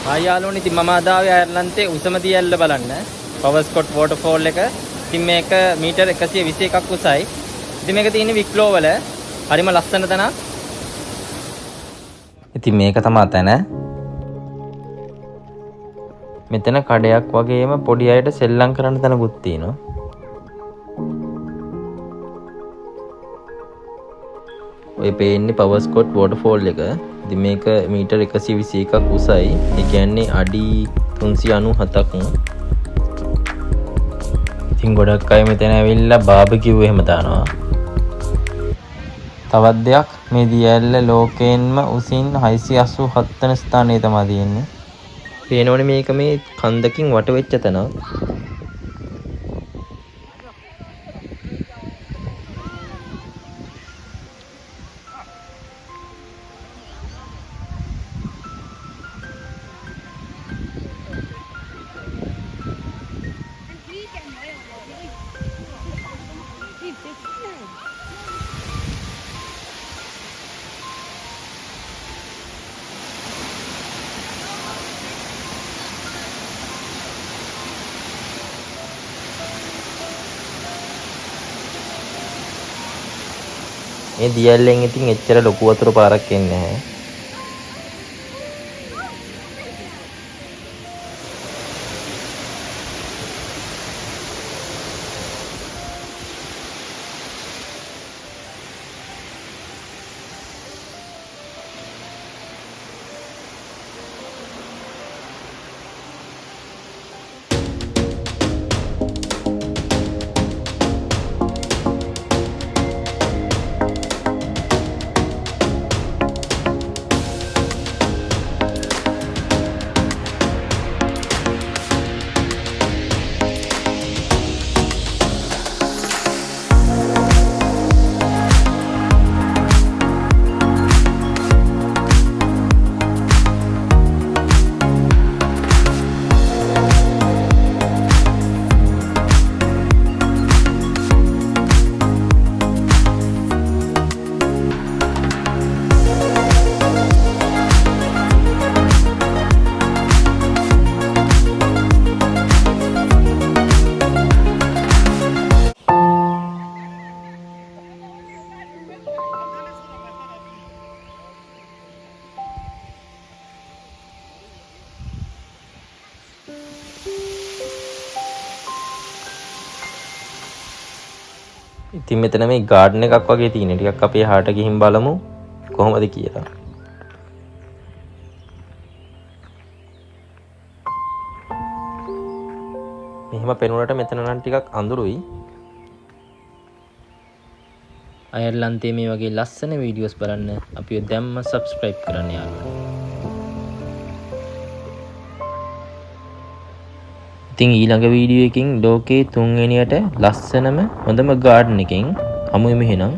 ආයාලෝනි ඉතින් මම අද ආවේ අයර්ලන්තේ උසම දියැල්ල බලන්න. Powerscourt Waterfall එක. ඉතින් මේක මීටර් 121ක් උසයි. ඉතින් මේක තියෙන්නේ වික්ලෝ වල. හරිම ලස්සන තැනක්. ඉතින් මේක තමයි තැන. මෙතන කඩයක් වගේම පොඩි අයට සෙල්ලම් කරන්න තැනකුත් තියෙනවා. ඔය පේන්නේ Powerscourt Waterfall එක. ඉතින් මේක මීටර් 121ක් උසයි. ඒ කියන්නේ අඩි 397ක්. ඉතින් ගොඩක් අය මෙතන ඇවිල්ලා බාබකියු එහෙම දානවා. තවත් දෙයක් මේ දියැල්ල ලෝකයෙන්ම උසින් 687 වෙනි ස්ථානයේ තමයි තියෙන්නේ. පේනවනේ මේක මේ කන්දකින් වට වෙච්ච තැනක්. මේ දියැල්ලෙන් ඉතින් එච්චර ලොකු වතුර පාරක් එන්නේ නැහැ. ඉතින් මෙතන මේ ගාඩන් එකක් වගේ තියෙන. ටිකක් අපි එහාට ගිහින් බලමු කොහොමද කියලා. මෙහෙම පෙනුනට මෙතන නම් ටිකක් අඳුරුයි. අයර්ලන්තයේ මේ වගේ ලස්සන වීඩියෝස් බලන්න අපිව දැම්ම subscribe කරන්න යාළුවෝ. ඉතින් ඊළඟ වීඩියෝ එකකින් ලෝකේ 3 වෙනියට ලස්සනම හොඳම ගාඩන් එකකින් හමු වෙමු එහෙනම්.